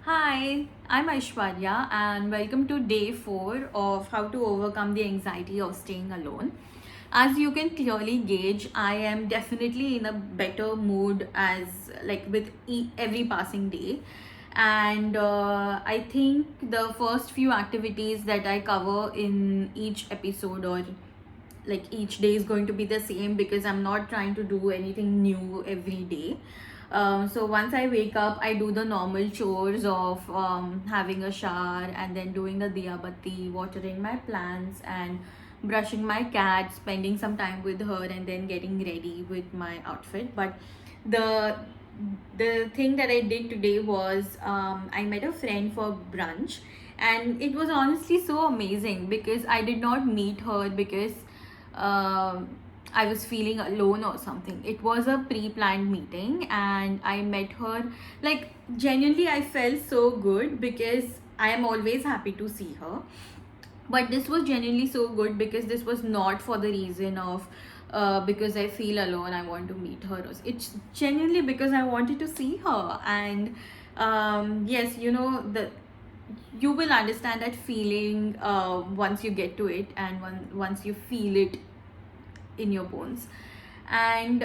Hi, I'm Aishwarya, and welcome to day 4 of how to overcome the anxiety of staying alone. As you can clearly gauge, I am definitely in a better mood as like with every passing day. And I think the first few activities that I cover in each episode or like each day is going to be the same because I'm not trying to do anything new every day. So once I wake up, I do the normal chores of having a shower and then doing the diya batti, watering my plants, and brushing my cat, spending some time with her, and then getting ready with my outfit. But the the thing that I did today was I met a friend for brunch, and it was honestly so amazing because I did not meet her because um I was feeling alone or something. It was a pre-planned meeting, and I met her. Like, genuinely, I felt so good because I am always happy to see her. But this was genuinely so good because this was not for the reason of because I feel alone, I want to meet her. It's genuinely because I wanted to see her. And yes, the you will understand that feeling once you get to it, and once you feel it in your bones. And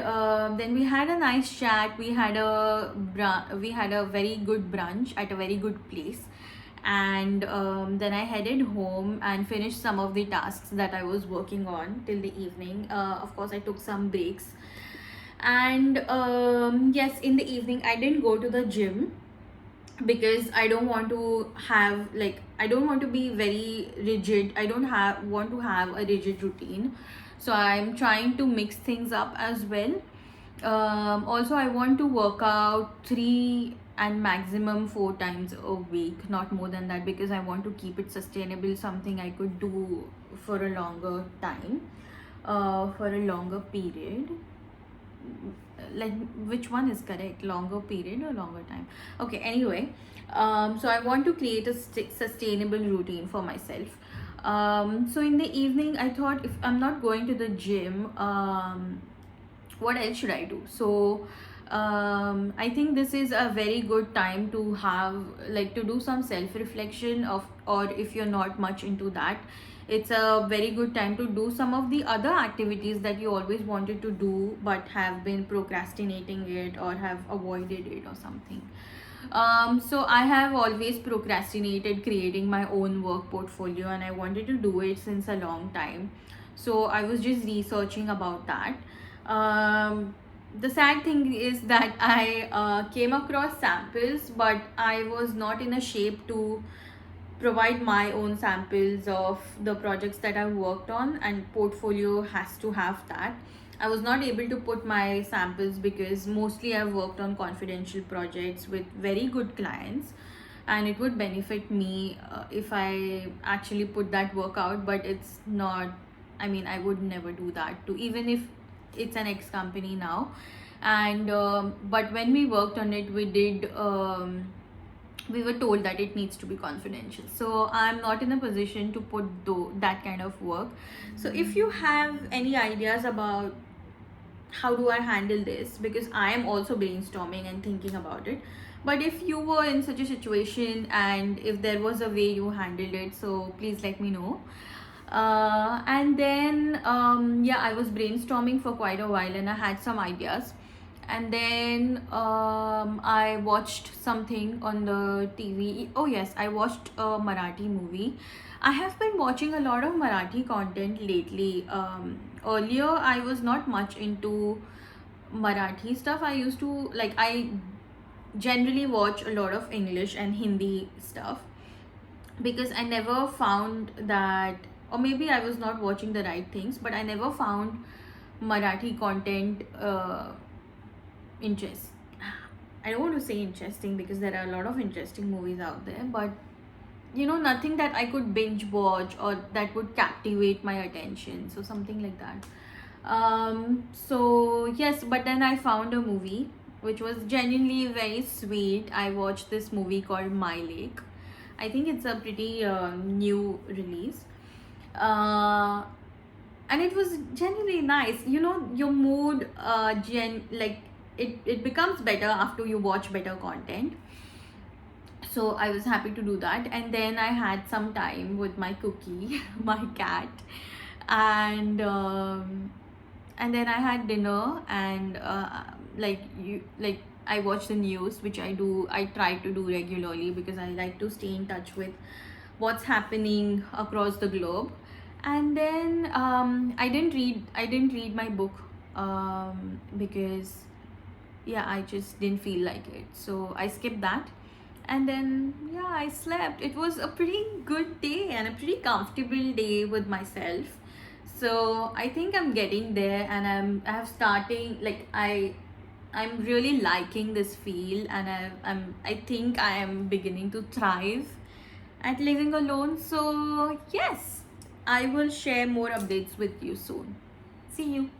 then we had a nice chat. We had a very good brunch at a very good place. And then I headed home and finished some of the tasks that I was working on till the evening. Of course, I took some breaks. And yes, in the evening I didn't go to the gym because I don't want to have, like, I don't want to be very rigid. I don't have want to have a rigid routine. So I'm trying to mix things up as well. Also, I want to work out 3 and maximum 4 times a week, not more than that, because I want to keep it sustainable, something I could do for a longer time, for a longer period. Like, which one is correct, longer period or longer time? Okay, anyway, so I want to create a sustainable routine for myself. So in the evening I thought, if I'm not going to the gym, what else should I do? So I think this is a very good time to have, like, to do some self reflection of, or if you're not much into that, it's a very good time to do some of the other activities that you always wanted to do but have been procrastinating it or have avoided it or something. So I have always procrastinated creating my own work portfolio, and I wanted to do it since a long time. So I was just researching about that. The sad thing is that I came across samples, but I was not in a shape to provide my own samples of the projects that I've worked on, and portfolio has to have that. I was not able to put my samples because mostly I've worked on confidential projects with very good clients, and it would benefit me if I actually put that work out. But it's not, I mean, I would never do that too, even if it's an ex company now. And but when we worked on it, we were told that it needs to be confidential. So I'm not in a position to put that kind of work. So if you have any ideas about how do I handle this, because I am also brainstorming and thinking about it. But if you were in such a situation and if there was a way you handled it, so please let me know. And then yeah, I was brainstorming for quite a while and I had some ideas. And then I watched something on the TV. Oh yes, I watched a Marathi movie. I have been watching a lot of Marathi content lately. Earlier I was not much into Marathi stuff. I used to, like, I generally watch a lot of English and Hindi stuff because I never found that, or maybe I was not watching the right things, but I never found Marathi content interest. I don't want to say interesting because there are a lot of interesting movies out there, but nothing that I could binge watch or that would captivate my attention. So something like that. So yes, but then I found a movie which was genuinely very sweet. I watched this movie called My Lake. I think it's a pretty new release. Uh, and it was genuinely nice. Your mood like it becomes better after you watch better content. So I was happy to do that, and then I had some time with my cookie, my cat, and and then I had dinner, and like I watched the news, which I try to do regularly because I like to stay in touch with what's happening across the globe. And then I didn't read my book, because yeah, I just didn't feel like it, so I skipped that. And then yeah, I slept. It was a pretty good day and a pretty comfortable day with myself. So I think I'm getting there, and I have starting like I'm really liking this field, and I think I am beginning to thrive at living alone. So yes, I will share more updates with you soon. See you.